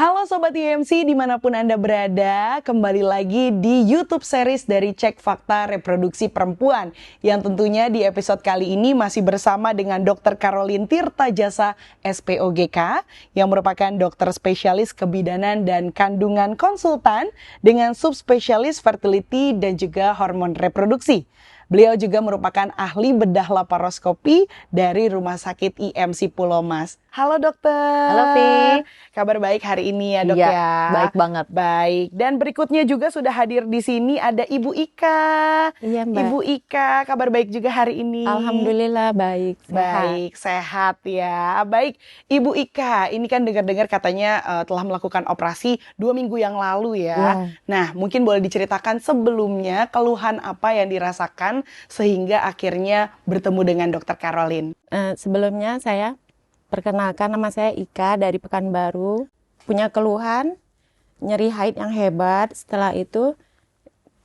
Halo Sobat IMC dimanapun Anda berada, kembali lagi di YouTube series dari Cek Fakta Reproduksi Perempuan yang tentunya di episode kali ini masih bersama dengan Dr. Caroline Tirtajasa SPOGK yang merupakan dokter spesialis kebidanan dan kandungan konsultan dengan subspesialis fertility dan juga hormon reproduksi. Beliau juga merupakan ahli bedah laparoskopi dari Rumah Sakit IMC Pulau Mas. Halo dokter. Halo Pi. Kabar baik hari ini ya dok Iya, ya. baik banget. Baik. Dan berikutnya juga sudah hadir di sini ada Ibu Ika. Iya Mbak. Ibu Ika, kabar baik juga hari ini. Alhamdulillah baik. Baik, sehat ya. Baik, Ibu Ika, ini kan dengar-dengar katanya telah melakukan operasi 2 minggu yang lalu ya. Ya. Nah, mungkin boleh diceritakan sebelumnya keluhan apa yang dirasakan sehingga akhirnya bertemu dengan Dokter Caroline. Sebelumnya saya perkenalkan, nama saya Ika dari Pekanbaru. Punya keluhan nyeri haid yang hebat. Setelah itu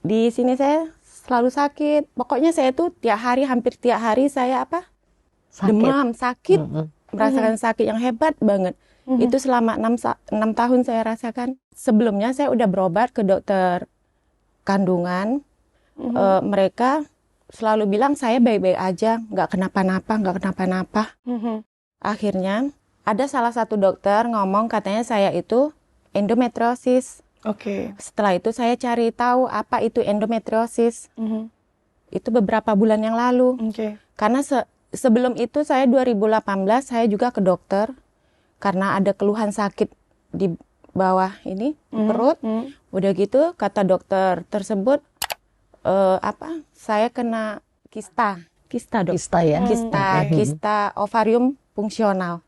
di sini saya selalu sakit. Pokoknya saya tuh hampir tiap hari saya demam, sakit. Merasakan sakit yang hebat banget. Itu selama 6 tahun saya rasakan. Sebelumnya saya udah berobat ke dokter kandungan. Mereka selalu bilang saya baik-baik aja, nggak kenapa-napa. Akhirnya ada salah satu dokter ngomong katanya saya itu endometriosis. Oke. Setelah itu saya cari tahu apa itu endometriosis. Itu beberapa bulan yang lalu. Oke. Karena sebelum itu saya 2018 saya juga ke dokter karena ada keluhan sakit di bawah ini perut. Udah gitu kata dokter tersebut saya kena kista dok. Kista ya. Kista ovarium fungsional.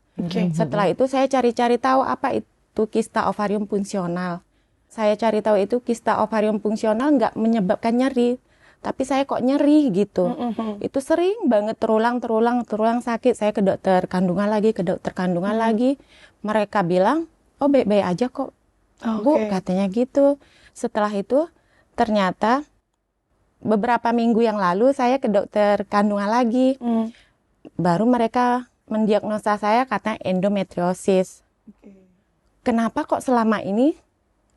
Setelah itu saya cari-cari tahu apa itu kista ovarium fungsional. Saya cari tahu itu kista ovarium fungsional nggak menyebabkan nyeri, tapi saya kok nyeri gitu. Itu sering banget terulang sakit. Saya ke dokter kandungan lagi, mereka bilang, oh baik-baik aja kok, Bu, katanya gitu. Setelah itu ternyata beberapa minggu yang lalu saya ke dokter kandungan lagi, baru mereka mendiagnosa saya katanya endometriosis. Kenapa kok selama ini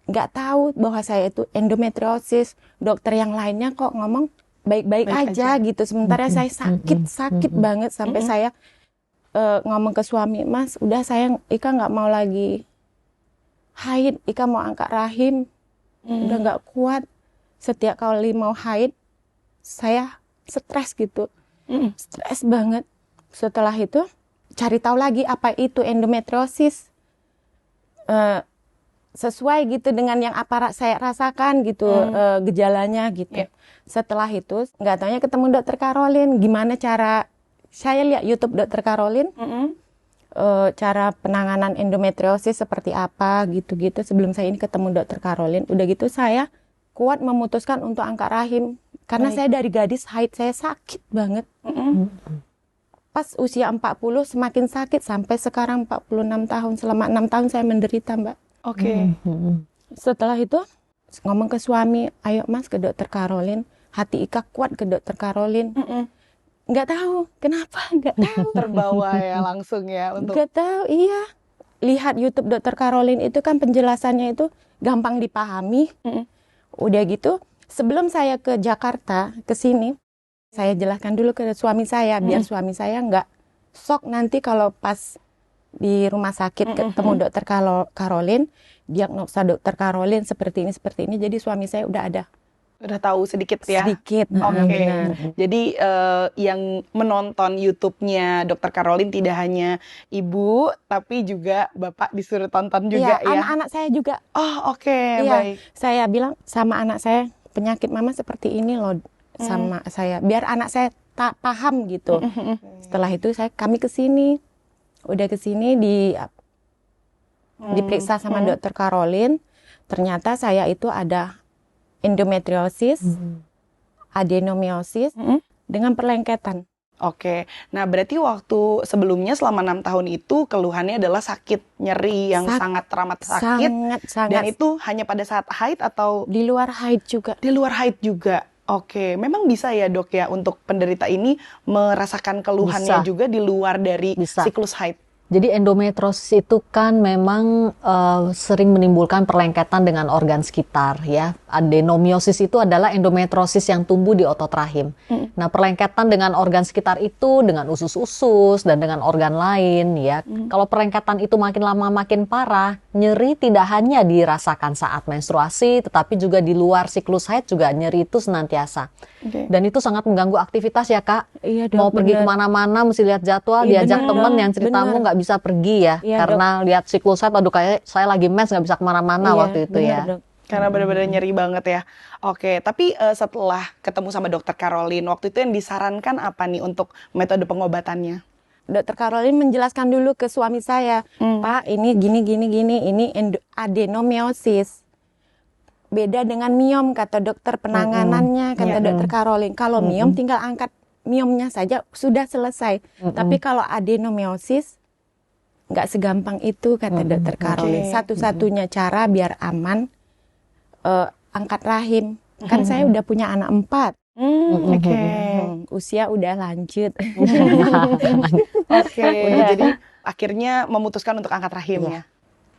nggak tahu bahwa saya itu endometriosis? Dokter yang lainnya kok ngomong baik-baik aja gitu. Sementara saya sakit banget sampai saya ngomong ke suami, Mas, udah saya Ika nggak mau lagi haid, Ika mau angkat rahim, udah nggak kuat. Setiap kali mau haid saya stres gitu, stres banget. Setelah itu cari tahu lagi apa itu endometriosis, sesuai gitu dengan yang saya rasakan gitu, gejalanya gitu. Setelah itu nggak taunya ketemu dokter Caroline. Gimana cara saya lihat YouTube dokter Caroline, cara penanganan endometriosis seperti apa gitu-gitu. Sebelum saya ini ketemu dokter Caroline, udah gitu saya kuat memutuskan untuk angkat rahim karena saya dari gadis haid saya sakit banget. Pas usia 40 semakin sakit sampai sekarang 46 tahun. Selama 6 tahun saya menderita, Mbak. Oke. Setelah itu ngomong ke suami, ayo Mas ke dokter Caroline. Hati Ika kuat ke dokter Caroline. Nggak tahu kenapa, nggak tahu. Terbawa ya langsung ya untuk. Nggak tahu, iya. Lihat YouTube dokter Caroline itu kan penjelasannya itu gampang dipahami. Udah gitu, sebelum saya ke Jakarta, ke sini, saya jelaskan dulu ke suami saya, biar suami saya nggak shock nanti kalau pas di rumah sakit ketemu dokter Caroline, diagnosa dokter Caroline seperti ini. Jadi suami saya udah tahu sedikit ya. Sedikit. Oke. Jadi yang menonton YouTube-nya Dokter Caroline tidak hanya ibu, tapi juga bapak disuruh tonton juga ya. Anak-anak saya juga. Oh oke, baik. Saya bilang sama anak saya, penyakit mama seperti ini loh sama saya. Biar anak saya tak paham gitu. Setelah itu kami ke sini. Udah ke sini diperiksa sama dokter Caroline. Ternyata saya itu ada endometriosis, adenomiosis dengan perlengketan. Oke, nah berarti waktu sebelumnya selama 6 tahun itu keluhannya adalah sakit, nyeri yang sangat teramat sakit, dan sangat itu hanya pada saat haid atau di luar haid juga. di luar haid juga? Oke, memang bisa ya dok ya untuk penderita ini merasakan keluhannya Bisa. juga di luar dari Bisa. siklus haid. Jadi endometriosis itu kan memang sering menimbulkan perlengketan dengan organ sekitar ya. Adenomiosis itu adalah endometriosis yang tumbuh di otot rahim. Nah, perlengketan dengan organ sekitar itu dengan usus-usus dan dengan organ lain ya. Kalau perlengketan itu makin lama makin parah, nyeri tidak hanya dirasakan saat menstruasi, tetapi juga di luar siklus haid juga nyeri itu senantiasa. Oke. Dan itu sangat mengganggu aktivitas ya Kak. Iya, Dok, Mau pergi bener. kemana-mana mesti lihat jadwal, Iya, diajak bener, temen Dok, yang ceritamu bener. nggak bisa pergi ya, Iya, karena lihat siklus haid, aduh kayak saya lagi mens nggak bisa kemana-mana Iya, waktu itu bener, ya. Dok. Karena benar-benar nyeri banget ya. Oke, tapi setelah ketemu sama dokter Caroline, waktu itu yang disarankan apa nih untuk metode pengobatannya? Dokter Caroline menjelaskan dulu ke suami saya, Pak, ini gini, ini adenomiosis. Beda dengan miom, kata dokter, penanganannya, kata dokter Caroline. Kalau miom tinggal angkat miomnya saja, sudah selesai. Tapi kalau adenomiosis, nggak segampang itu, kata dokter Caroline. Oke. Satu-satunya cara biar aman, angkat rahim. Kan saya udah punya anak 4. Oke. Usia udah lanjut. Oke, Udah. jadi akhirnya memutuskan untuk angkat rahim ya.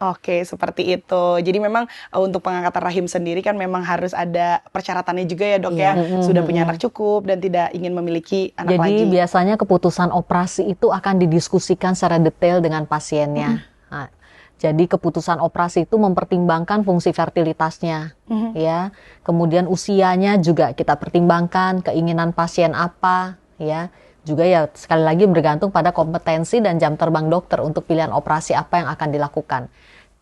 Oke, seperti itu. Jadi memang untuk pengangkatan rahim sendiri kan memang harus ada persyaratannya juga ya dok ya. Sudah punya anak cukup dan tidak ingin memiliki anak Jadi lagi. biasanya keputusan operasi itu akan didiskusikan secara detail dengan pasiennya. Nah, jadi keputusan operasi itu mempertimbangkan fungsi fertilitasnya, ya. Kemudian usianya juga kita pertimbangkan, keinginan pasien apa, ya. Juga ya sekali lagi bergantung pada kompetensi dan jam terbang dokter untuk pilihan operasi apa yang akan dilakukan.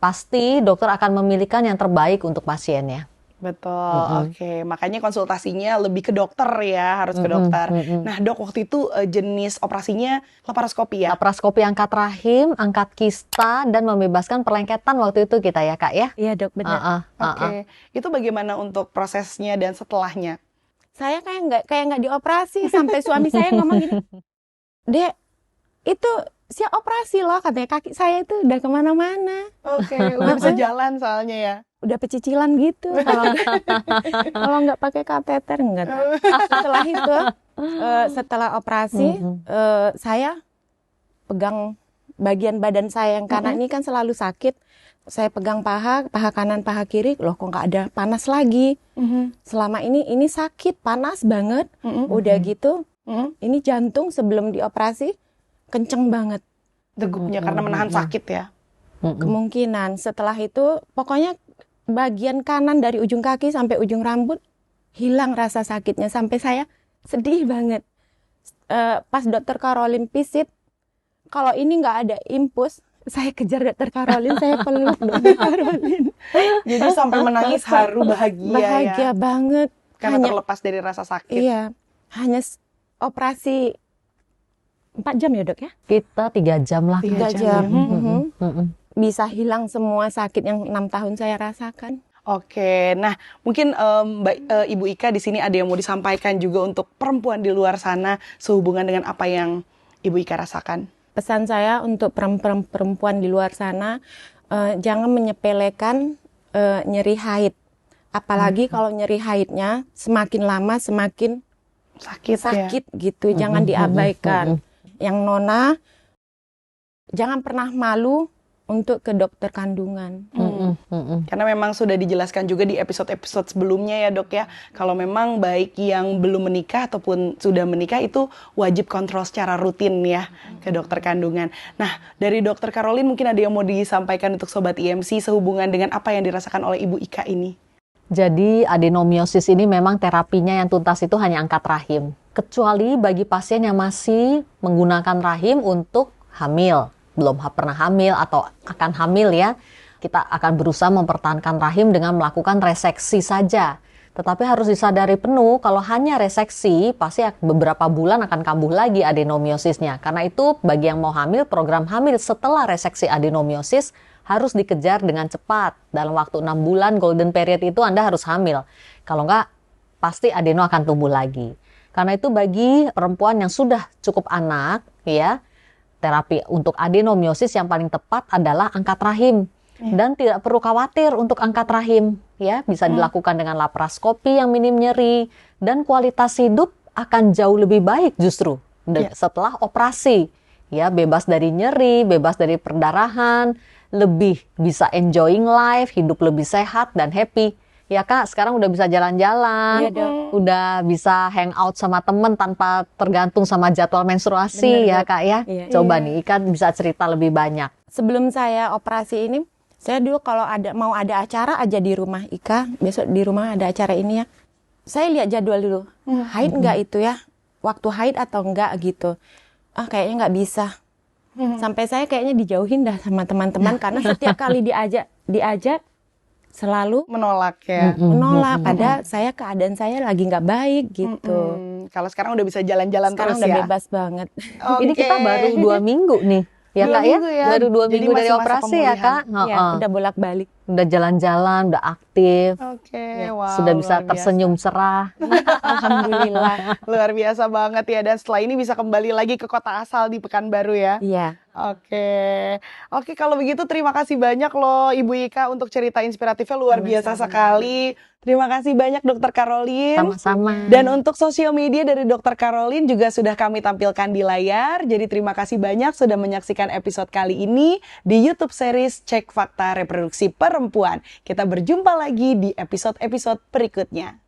Pasti dokter akan memilihkan yang terbaik untuk pasiennya. Betul, oke. Makanya konsultasinya lebih ke dokter ya, harus ke dokter. Nah dok, waktu itu jenis operasinya laparoskopi ya? Laparoskopi angkat rahim, angkat kista, dan membebaskan perlengketan waktu itu kita ya Kak ya. Iya, Dok, benar. Oke, itu bagaimana untuk prosesnya dan setelahnya? Saya kayak nggak dioperasi, sampai suami saya ngomong gini, Dek, itu siap operasi loh, katanya, kaki saya itu udah kemana-mana, Oke, udah bisa jalan soalnya ya? udah pecicilan gitu kalau nggak pakai kateter enggak. Setelah itu setelah operasi saya pegang bagian badan saya yang kanan ini kan selalu sakit. Saya pegang paha kanan, paha kiri, loh kok nggak ada panas lagi. Selama ini sakit, panas banget. Udah gitu, ini jantung sebelum dioperasi kenceng banget. Degupnya karena menahan sakit ya? Kemungkinan setelah itu, pokoknya bagian kanan dari ujung kaki sampai ujung rambut hilang rasa sakitnya, sampai saya sedih banget. Pas dokter Caroline visit, kalau ini nggak ada impus, saya kejar dokter Caroline, saya peluk dokter Caroline. Jadi sampai menangis haru bahagia, Bahagia ya? banget. Karena terlepas dari rasa sakit. Iya, hanya operasi 4 jam ya dok ya? Kita 3 jam lah. 3 3 jam. Mm-mm. Bisa hilang semua sakit yang 6 tahun saya rasakan. Oke, nah mungkin Ibu Ika di sini ada yang mau disampaikan juga untuk perempuan di luar sana sehubungan dengan apa yang Ibu Ika rasakan. Pesan saya untuk perempuan di luar sana, jangan menyepelekan nyeri haid. Apalagi kalau nyeri haidnya semakin lama semakin sakit gitu, jangan diabaikan. Yang nona, jangan pernah malu untuk ke dokter kandungan. Karena memang sudah dijelaskan juga di episode-episode sebelumnya ya dok ya, kalau memang baik yang belum menikah ataupun sudah menikah itu wajib kontrol secara rutin ya ke dokter kandungan. Nah dari dokter Caroline mungkin ada yang mau disampaikan untuk Sobat IMC sehubungan dengan apa yang dirasakan oleh Ibu Ika ini. Jadi adenomiosis ini memang terapinya yang tuntas itu hanya angkat rahim. Kecuali bagi pasien yang masih menggunakan rahim untuk hamil. Belum pernah hamil atau akan hamil ya. Kita akan berusaha mempertahankan rahim dengan melakukan reseksi saja. Tetapi harus disadari penuh kalau hanya reseksi pasti beberapa bulan akan kambuh lagi adenomiosisnya. Karena itu bagi yang mau hamil, program hamil setelah reseksi adenomiosis harus dikejar dengan cepat. Dalam waktu 6 bulan golden period itu Anda harus hamil. Kalau enggak, pasti adeno akan tumbuh lagi. Karena itu bagi perempuan yang sudah cukup anak, ya, terapi untuk adenomiosis yang paling tepat adalah angkat rahim. Dan tidak perlu khawatir untuk angkat rahim, ya, bisa dilakukan dengan laparoskopi yang minim nyeri, dan kualitas hidup akan jauh lebih baik justru setelah operasi, ya, bebas dari nyeri, bebas dari perdarahan, lebih bisa enjoying life, hidup lebih sehat dan happy. Ya Kak, sekarang udah bisa jalan-jalan, udah bisa hangout sama temen tanpa tergantung sama jadwal menstruasi. Bener, ya Kak ya. Coba nih Ika bisa cerita lebih banyak. Sebelum saya operasi ini, saya dulu kalau mau ada acara aja di rumah Ika, besok di rumah ada acara ini ya, saya lihat jadwal dulu, haid nggak itu ya, waktu haid atau enggak gitu. Kayaknya nggak bisa. Sampai saya kayaknya dijauhin dah sama teman-teman karena setiap kali diajak selalu menolak ya. Menolak, padahal keadaan saya lagi nggak baik gitu. Kalau sekarang udah bisa jalan-jalan terus ya. Sekarang udah bebas banget. Ini kita baru 2 minggu nih. Ya Kak ya, baru 2 minggu dari operasi ya Kak. Ya, udah bolak-balik. Udah jalan-jalan, udah aktif. Wow, sudah bisa tersenyum cerah. Alhamdulillah. Luar biasa banget ya. Dan setelah ini bisa kembali lagi ke kota asal di Pekanbaru ya. Iya. Oke, kalau begitu terima kasih banyak loh Ibu Ika untuk cerita inspiratifnya, luar biasa sekali. Terima kasih banyak Dokter Caroline. Sama-sama. Dan untuk sosial media dari Dokter Caroline juga sudah kami tampilkan di layar. Jadi terima kasih banyak sudah menyaksikan episode kali ini di YouTube series Cek Fakta Reproduksi Perempuan. Kita berjumpa lagi di episode-episode berikutnya.